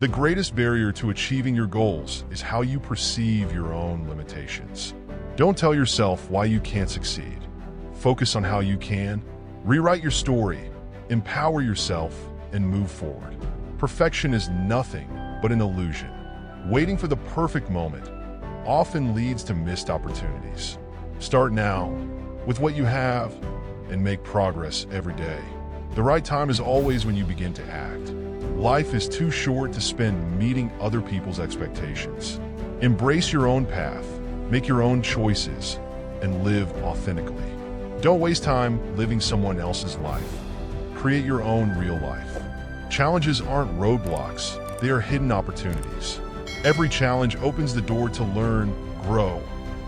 The greatest barrier to achieving your goals is how you perceive your own limitations. Don't tell yourself why you can't succeed. Focus on how you can. Rewrite your story, empower yourself, and move forward. Perfection is nothing but an illusion. Waiting for the perfect moment often leads to missed opportunities. Start now with what you have and make progress every day. The right time is always when you begin to act. Life is too short to spend meeting other people's expectations. Embrace your own path, make your own choices, and live authentically. Don't waste time living someone else's life. Create your own real life. Challenges aren't roadblocks, they are hidden opportunities. Every challenge opens the door to learn, grow,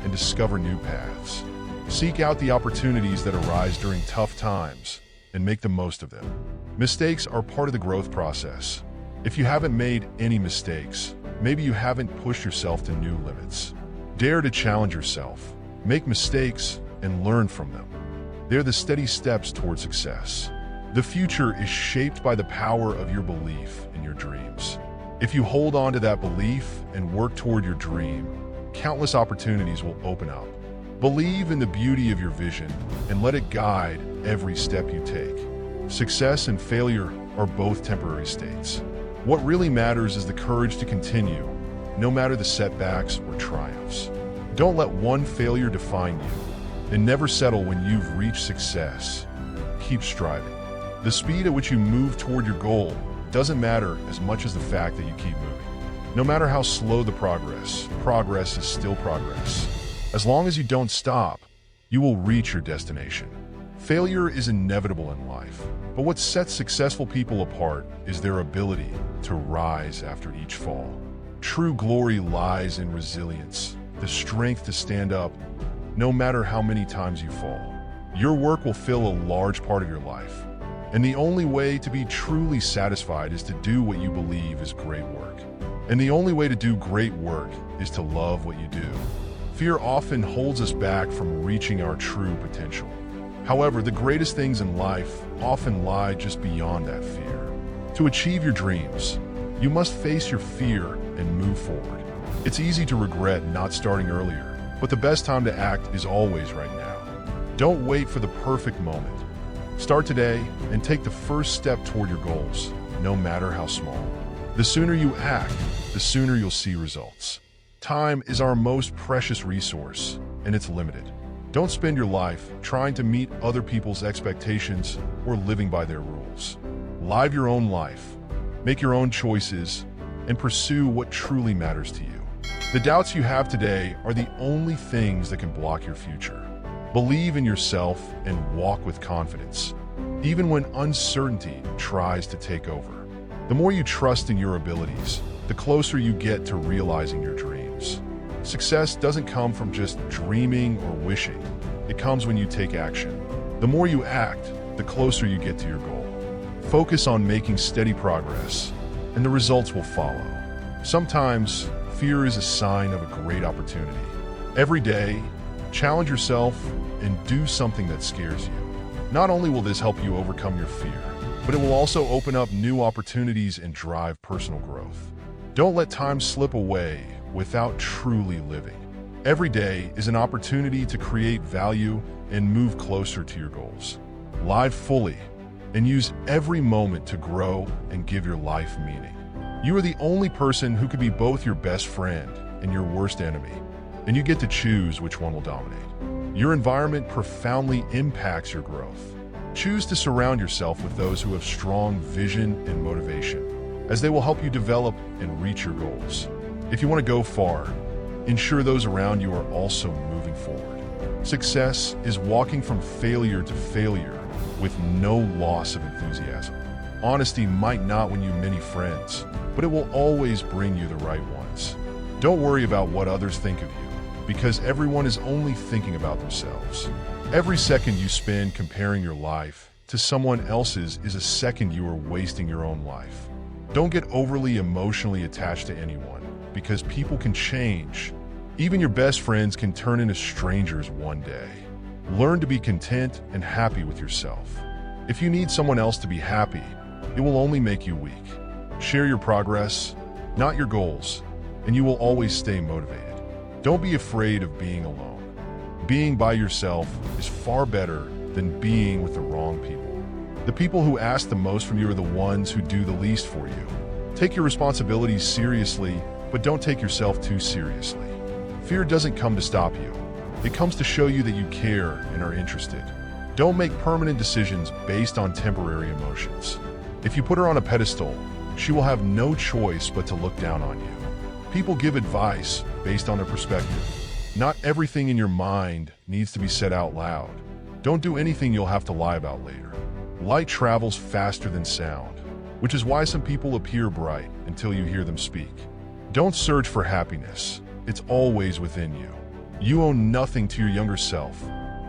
and discover new paths. Seek out the opportunities that arise during tough times and make the most of them. Mistakes are part of the growth process. If you haven't made any mistakes, maybe you haven't pushed yourself to new limits. Dare to challenge yourself, make mistakes, and learn from them. They're the steady steps toward success. The future is shaped by the power of your belief in your dreams. If you hold on to that belief and work toward your dream, countless opportunities will open up. Believe in the beauty of your vision and let it guide every step you take. Success and failure are both temporary states. What really matters is the courage to continue, no matter the setbacks or triumphs. Don't let one failure define you, and never settle when you've reached success. Keep striving. The speed at which you move toward your goal doesn't matter as much as the fact that you keep moving. No matter how slow the progress is still progress. As long as you don't stop, you will reach your destination. Failure is inevitable in life, but what sets successful people apart is their ability to rise after each fall. True glory lies in resilience, the strength to stand up, no matter how many times you fall. Your work will fill a large part of your life, and the only way to be truly satisfied is to do what you believe is great work. And the only way to do great work is to love what you do. Fear often holds us back from reaching our true potential. However, the greatest things in life often lie just beyond that fear. To achieve your dreams, you must face your fear and move forward. It's easy to regret not starting earlier, but the best time to act is always right now. Don't wait for the perfect moment. Start today and take the first step toward your goals, no matter how small. The sooner you act, the sooner you'll see results. Time is our most precious resource, and it's limited. Don't spend your life trying to meet other people's expectations or living by their rules. Live your own life, make your own choices, and pursue what truly matters to you. The doubts you have today are the only things that can block your future. Believe in yourself and walk with confidence, even when uncertainty tries to take over. The more you trust in your abilities, the closer you get to realizing your dreams. Success doesn't come from just dreaming or wishing. It comes when you take action. The more you act, the closer you get to your goal. Focus on making steady progress, and the results will follow. Sometimes, fear is a sign of a great opportunity. Every day, challenge yourself and do something that scares you. Not only will this help you overcome your fear, but it will also open up new opportunities and drive personal growth. Don't let time slip away without truly living. Every day is an opportunity to create value and move closer to your goals. Live fully and use every moment to grow and give your life meaning. You are the only person who could be both your best friend and your worst enemy, and you get to choose which one will dominate. Your environment profoundly impacts your growth. Choose to surround yourself with those who have strong vision and motivation, as they will help you develop and reach your goals. If you want to go far, ensure those around you are also moving forward. Success is walking from failure to failure with no loss of enthusiasm. Honesty might not win you many friends, but it will always bring you the right ones. Don't worry about what others think of you, because everyone is only thinking about themselves. Every second you spend comparing your life to someone else's is a second you are wasting your own life. Don't get overly emotionally attached to anyone, because people can change. Even your best friends can turn into strangers one day. Learn to be content and happy with yourself. If you need someone else to be happy, it will only make you weak. Share your progress, not your goals, and you will always stay motivated. Don't be afraid of being alone. Being by yourself is far better than being with the wrong people. The people who ask the most from you are the ones who do the least for you. Take your responsibilities seriously, but don't take yourself too seriously. Fear doesn't come to stop you. It comes to show you that you care and are interested. Don't make permanent decisions based on temporary emotions. If you put her on a pedestal, she will have no choice but to look down on you. People give advice based on their perspective. Not everything in your mind needs to be said out loud. Don't do anything you'll have to lie about later. Light travels faster than sound, which is why some people appear bright until you hear them speak. Don't search for happiness. It's always within you. You owe nothing to your younger self,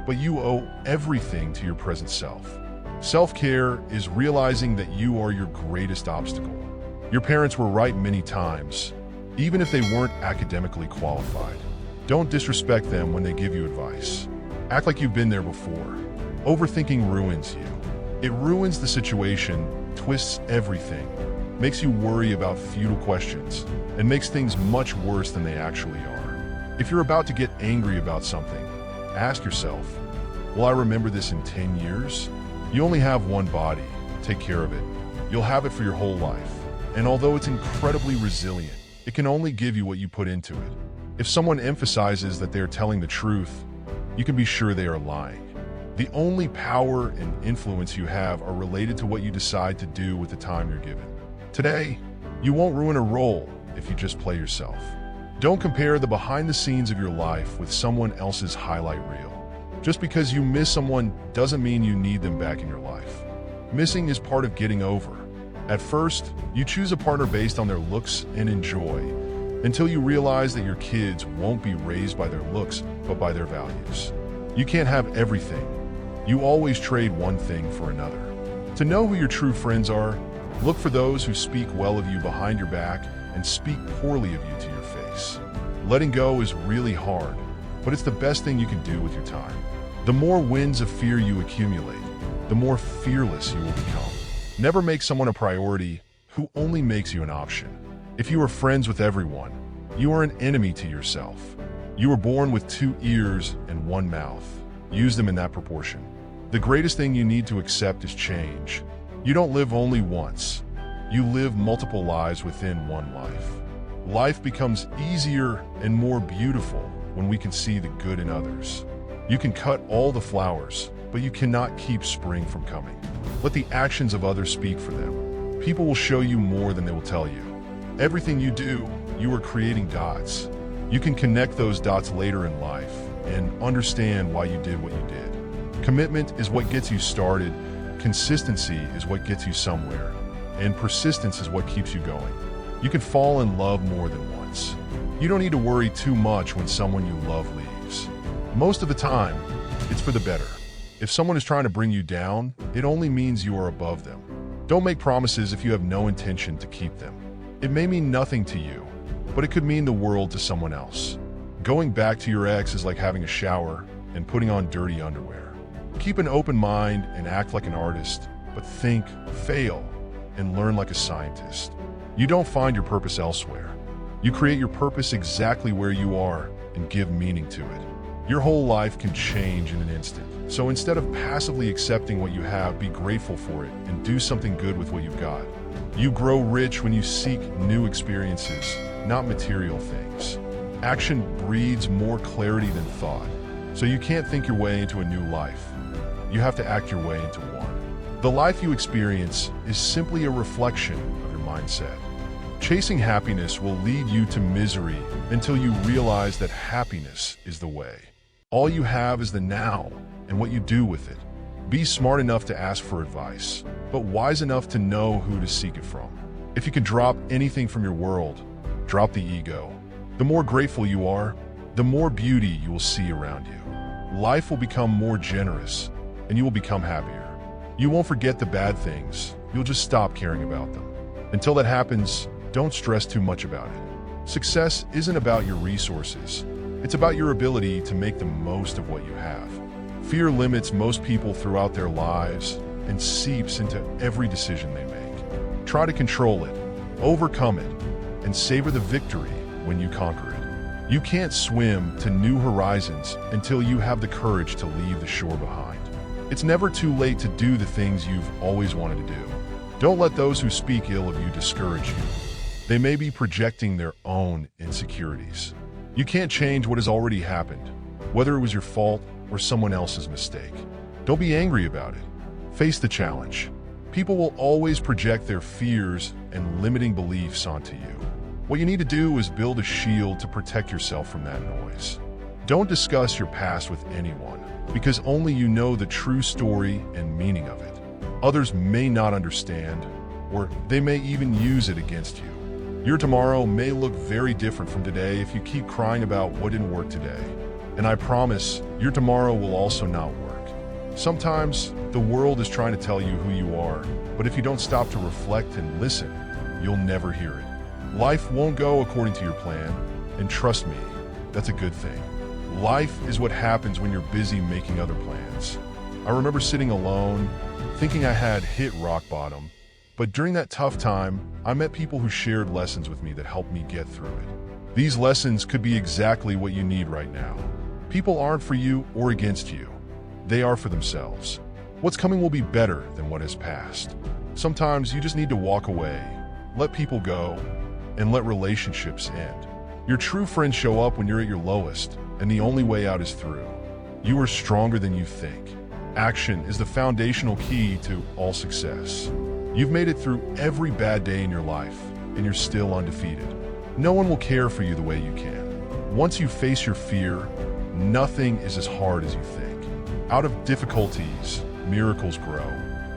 but you owe everything to your present self. Self-care is realizing that you are your greatest obstacle. Your parents were right many times, even if they weren't academically qualified. Don't disrespect them when they give you advice. Act like you've been there before. Overthinking ruins you. It ruins the situation, twists everything, makes you worry about futile questions, and makes things much worse than they actually are. If you're about to get angry about something, ask yourself, will I remember this in 10 years? You only have one body. Take care of it. You'll have it for your whole life. And although it's incredibly resilient, it can only give you what you put into it. If someone emphasizes that they are telling the truth, you can be sure they are lying. The only power and influence you have are related to what you decide to do with the time you're given. Today, you won't ruin a role if you just play yourself. Don't compare the behind the scenes of your life with someone else's highlight reel. Just because you miss someone doesn't mean you need them back in your life. Missing is part of getting over. At first, you choose a partner based on their looks and enjoy, until you realize that your kids won't be raised by their looks, but by their values. You can't have everything. You always trade one thing for another. To know who your true friends are, look for those who speak well of you behind your back and speak poorly of you to your face. Letting go is really hard, but it's the best thing you can do with your time. The more winds of fear you accumulate, the more fearless you will become. Never make someone a priority who only makes you an option. If you are friends with everyone, you are an enemy to yourself. You were born with 2 ears and 1 mouth. Use them in that proportion. The greatest thing you need to accept is change. You don't live only once. You live multiple lives within one life. Life becomes easier and more beautiful when we can see the good in others. You can cut all the flowers, but you cannot keep spring from coming. Let the actions of others speak for them. People will show you more than they will tell you. Everything you do, you are creating dots. You can connect those dots later in life and understand why you did what you did. Commitment is what gets you started, consistency is what gets you somewhere, and persistence is what keeps you going. You can fall in love more than once. You don't need to worry too much when someone you love leaves. Most of the time, it's for the better. If someone is trying to bring you down, it only means you are above them. Don't make promises if you have no intention to keep them. It may mean nothing to you, but it could mean the world to someone else. Going back to your ex is like having a shower and putting on dirty underwear. Keep an open mind and act like an artist, but think, fail, and learn like a scientist. You don't find your purpose elsewhere. You create your purpose exactly where you are and give meaning to it. Your whole life can change in an instant. So instead of passively accepting what you have, be grateful for it and do something good with what you've got. You grow rich when you seek new experiences, not material things. Action breeds more clarity than thought. So you can't think your way into a new life. You have to act your way into one. The life you experience is simply a reflection of your mindset. Chasing happiness will lead you to misery until you realize that happiness is the way. All you have is the now and what you do with it. Be smart enough to ask for advice, but wise enough to know who to seek it from. If you can drop anything from your world, drop the ego. The more grateful you are, the more beauty you will see around you. Life will become more generous, and you will become happier. You won't forget the bad things, you'll just stop caring about them. Until that happens, don't stress too much about it. Success isn't about your resources, it's about your ability to make the most of what you have. Fear limits most people throughout their lives and seeps into every decision they make. Try to control it, overcome it, and savor the victory when you conquer it. You can't swim to new horizons until you have the courage to leave the shore behind. It's never too late to do the things you've always wanted to do. Don't let those who speak ill of you discourage you. They may be projecting their own insecurities. You can't change what has already happened, whether it was your fault or someone else's mistake. Don't be angry about it. Face the challenge. People will always project their fears and limiting beliefs onto you. What you need to do is build a shield to protect yourself from that noise. Don't discuss your past with anyone, because only you know the true story and meaning of it. Others may not understand, or they may even use it against you. Your tomorrow may look very different from today if you keep crying about what didn't work today. And I promise, your tomorrow will also not work. Sometimes, the world is trying to tell you who you are, but if you don't stop to reflect and listen, you'll never hear it. Life won't go according to your plan, and trust me, that's a good thing. Life is what happens when you're busy making other plans. I remember sitting alone, thinking I had hit rock bottom, but during that tough time, I met people who shared lessons with me that helped me get through it. These lessons could be exactly what you need right now. People aren't for you or against you. They are for themselves. What's coming will be better than what has passed. Sometimes you just need to walk away, let people go, and let relationships end. Your true friends show up when you're at your lowest, and the only way out is through. You are stronger than you think. Action is the foundational key to all success. You've made it through every bad day in your life, and you're still undefeated. No one will care for you the way you can. Once you face your fear, nothing is as hard as you think. Out of difficulties, miracles grow.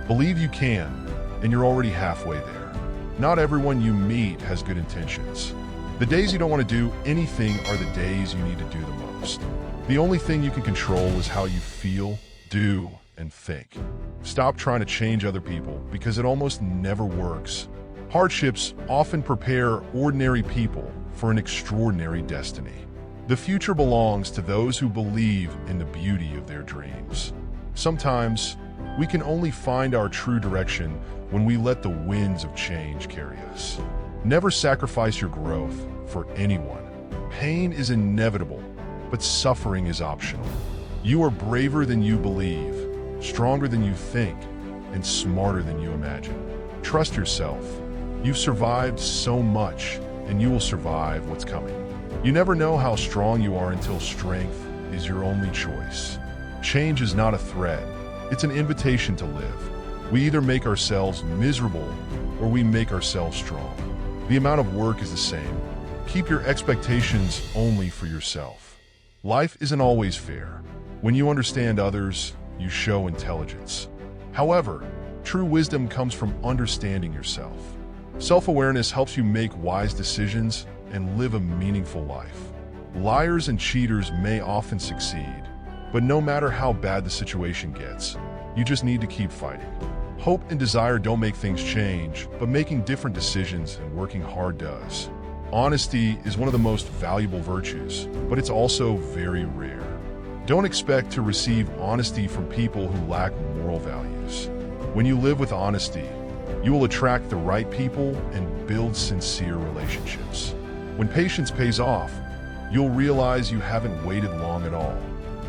Believe you can, and you're already halfway there. Not everyone you meet has good intentions. The days you don't want to do anything are the days you need to do the most. The only thing you can control is how you feel, do, and think. Stop trying to change other people because it almost never works. Hardships often prepare ordinary people for an extraordinary destiny. The future belongs to those who believe in the beauty of their dreams. Sometimes, we can only find our true direction when we let the winds of change carry us. Never sacrifice your growth for anyone. Pain is inevitable, but suffering is optional. You are braver than you believe, stronger than you think, and smarter than you imagine. Trust yourself. You've survived so much, and you will survive what's coming. You never know how strong you are until strength is your only choice. Change is not a threat. It's an invitation to live. We either make ourselves miserable or we make ourselves strong. The amount of work is the same. Keep your expectations only for yourself. Life isn't always fair. When you understand others, you show intelligence. However, true wisdom comes from understanding yourself. Self-awareness helps you make wise decisions and live a meaningful life. Liars and cheaters may often succeed, but no matter how bad the situation gets, you just need to keep fighting. Hope and desire don't make things change, but making different decisions and working hard does. Honesty is one of the most valuable virtues, but it's also very rare. Don't expect to receive honesty from people who lack moral values. When you live with honesty, you will attract the right people and build sincere relationships. When patience pays off, you'll realize you haven't waited long at all.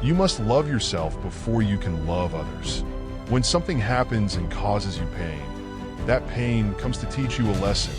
You must love yourself before you can love others. When something happens and causes you pain, that pain comes to teach you a lesson,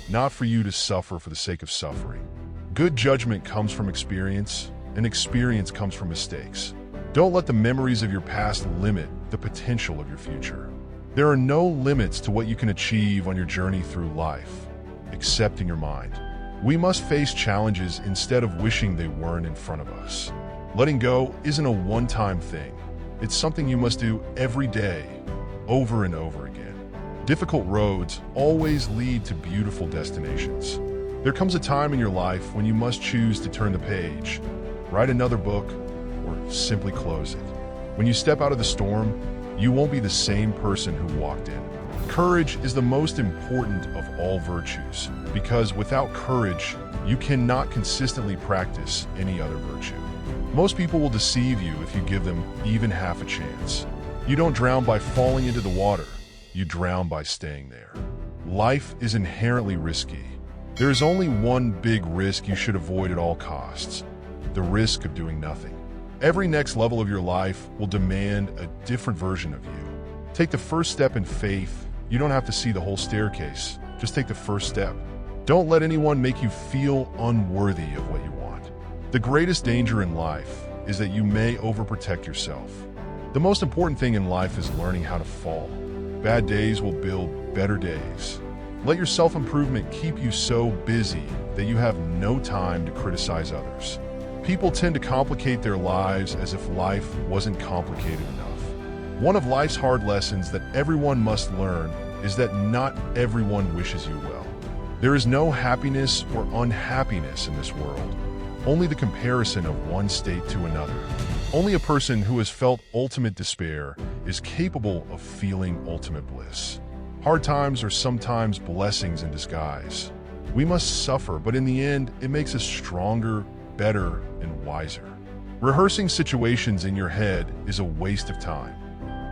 not for you to suffer for the sake of suffering. Good judgment comes from experience, and experience comes from mistakes. Don't let the memories of your past limit the potential of your future. There are no limits to what you can achieve on your journey through life, except in your mind. We must face challenges instead of wishing they weren't in front of us. Letting go isn't a one-time thing. It's something you must do every day, over and over again. Difficult roads always lead to beautiful destinations. There comes a time in your life when you must choose to turn the page, write another book, or simply close it. When you step out of the storm, you won't be the same person who walked in. Courage is the most important of all virtues, because without courage, you cannot consistently practice any other virtue. Most people will deceive you if you give them even half a chance. You don't drown by falling into the water, you drown by staying there. Life is inherently risky, There is only one big risk you should avoid at all costs: the risk of doing nothing. Every next level of your life will demand a different version of you. Take the first step in faith. You don't have to see the whole staircase. Just take the first step. Don't let anyone make you feel unworthy of what you want. The greatest danger in life is that you may overprotect yourself. The most important thing in life is learning how to fall. Bad days will build better days. Let your self-improvement keep you so busy that you have no time to criticize others. People tend to complicate their lives as if life wasn't complicated enough. One of life's hard lessons that everyone must learn is that not everyone wishes you well. There is no happiness or unhappiness in this world, only the comparison of one state to another. Only a person who has felt ultimate despair is capable of feeling ultimate bliss. Hard times are sometimes blessings in disguise. We must suffer, but in the end, it makes us stronger, better, and wiser. Rehearsing situations in your head is a waste of time.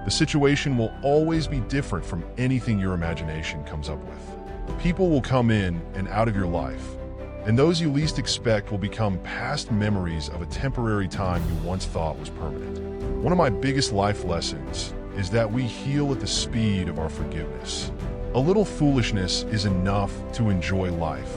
The situation will always be different from anything your imagination comes up with. People will come in and out of your life, and those you least expect will become past memories of a temporary time you once thought was permanent. One of my biggest life lessons is that we heal at the speed of our forgiveness. A little foolishness is enough to enjoy life,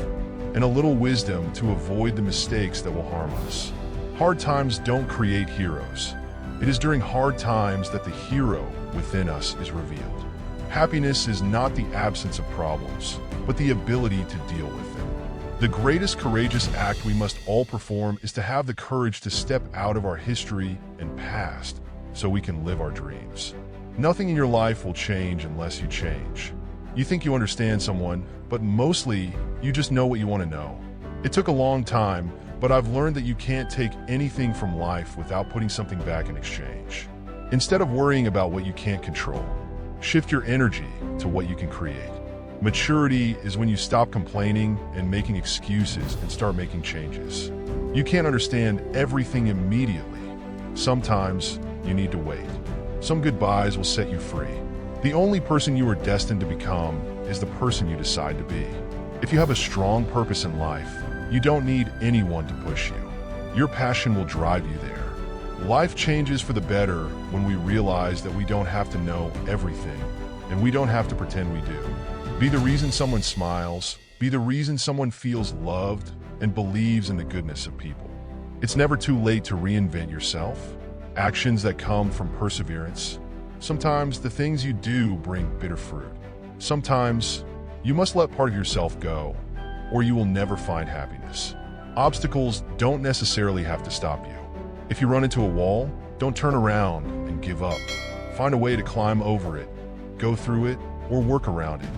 and a little wisdom to avoid the mistakes that will harm us. Hard times don't create heroes. It is during hard times that the hero within us is revealed. Happiness is not the absence of problems, but the ability to deal with them. The greatest courageous act we must all perform is to have the courage to step out of our history and past so we can live our dreams. Nothing in your life will change unless you change. You think you understand someone, but mostly you just know what you want to know. It took a long time, but I've learned that you can't take anything from life without putting something back in exchange. Instead of worrying about what you can't control, shift your energy to what you can create. Maturity is when you stop complaining and making excuses and start making changes. You can't understand everything immediately. Sometimes you need to wait. Some goodbyes will set you free. The only person you are destined to become is the person you decide to be. If you have a strong purpose in life, you don't need anyone to push you. Your passion will drive you there. Life changes for the better when we realize that we don't have to know everything, and we don't have to pretend we do. Be the reason someone smiles, be the reason someone feels loved and believes in the goodness of people. It's never too late to reinvent yourself. Actions that come from perseverance. Sometimes the things you do bring bitter fruit. Sometimes you must let part of yourself go, or you will never find happiness. Obstacles don't necessarily have to stop you. If you run into a wall, don't turn around and give up. Find a way to climb over it, go through it, or work around it.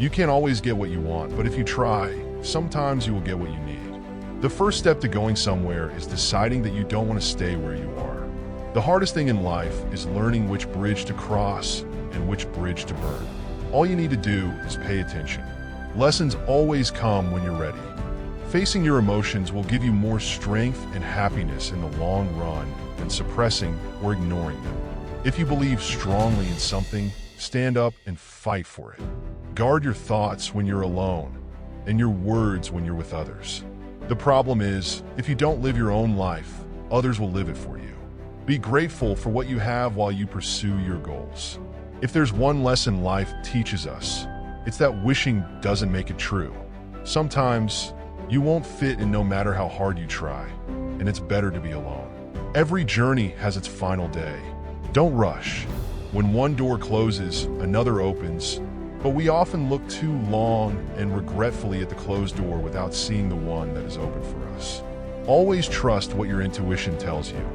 You can't always get what you want, but if you try, sometimes you will get what you need. The first step to going somewhere is deciding that you don't want to stay where you are. The hardest thing in life is learning which bridge to cross and which bridge to burn. All you need to do is pay attention. Lessons always come when you're ready. Facing your emotions will give you more strength and happiness in the long run than suppressing or ignoring them. If you believe strongly in something, stand up and fight for it. Guard your thoughts when you're alone and your words when you're with others. The problem is, if you don't live your own life, others will live it for you. Be grateful for what you have while you pursue your goals. If there's one lesson life teaches us, it's that wishing doesn't make it true. Sometimes you won't fit in no matter how hard you try, and it's better to be alone. Every journey has its final day. Don't rush. When one door closes, another opens, but we often look too long and regretfully at the closed door without seeing the one that is open for us. Always trust what your intuition tells you,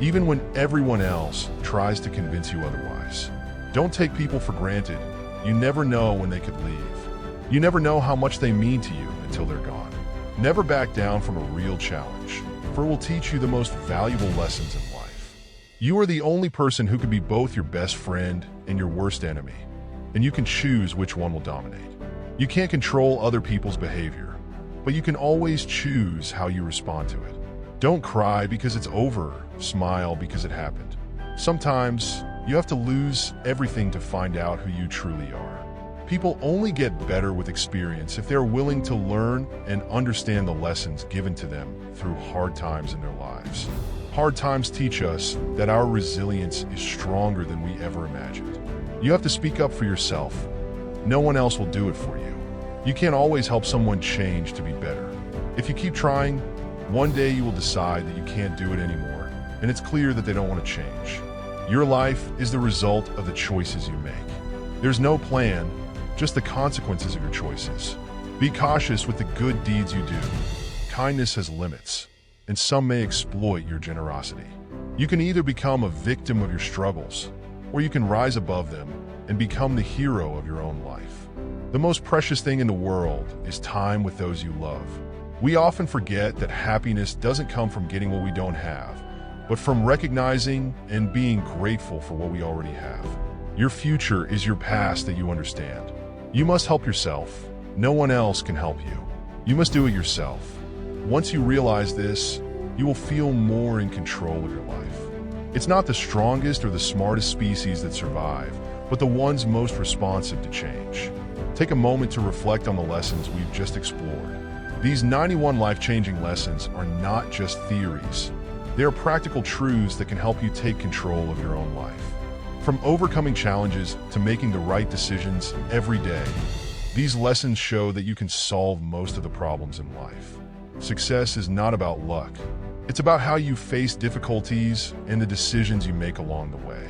even when everyone else tries to convince you otherwise. Don't take people for granted. You never know when they could leave. You never know how much they mean to you until they're gone. Never back down from a real challenge, for it will teach you the most valuable lessons in life. You are the only person who can be both your best friend and your worst enemy, and you can choose which one will dominate. You can't control other people's behavior, but you can always choose how you respond to it. Don't cry because it's over, smile because it happened. Sometimes you have to lose everything to find out who you truly are. People only get better with experience if they're willing to learn and understand the lessons given to them through hard times in their lives. Hard times teach us that our resilience is stronger than we ever imagined. You have to speak up for yourself. No one else will do it for you. You can't always help someone change to be better. If you keep trying, one day you will decide that you can't do it anymore, and it's clear that they don't want to change. Your life is the result of the choices you make. There's no plan, just the consequences of your choices. Be cautious with the good deeds you do. Kindness has limits, and some may exploit your generosity. You can either become a victim of your struggles, or you can rise above them and become the hero of your own life. The most precious thing in the world is time with those you love. We often forget that happiness doesn't come from getting what we don't have, but from recognizing and being grateful for what we already have. Your future is your past that you understand. You must help yourself. No one else can help you. You must do it yourself. Once you realize this, you will feel more in control of your life. It's not the strongest or the smartest species that survive, but the ones most responsive to change. Take a moment to reflect on the lessons we've just explored. These 91 life-changing lessons are not just theories. They are practical truths that can help you take control of your own life. From overcoming challenges to making the right decisions every day, these lessons show that you can solve most of the problems in life. Success is not about luck. It's about how you face difficulties and the decisions you make along the way.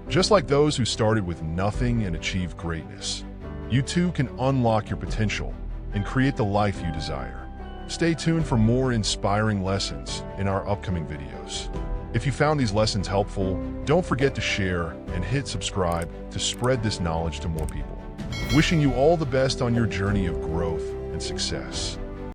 Just like those who started with nothing and achieved greatness, you too can unlock your potential and create the life you desire. Stay tuned for more inspiring lessons in our upcoming videos. If you found these lessons helpful, don't forget to share and hit subscribe to spread this knowledge to more people. Wishing you all the best on your journey of growth and success.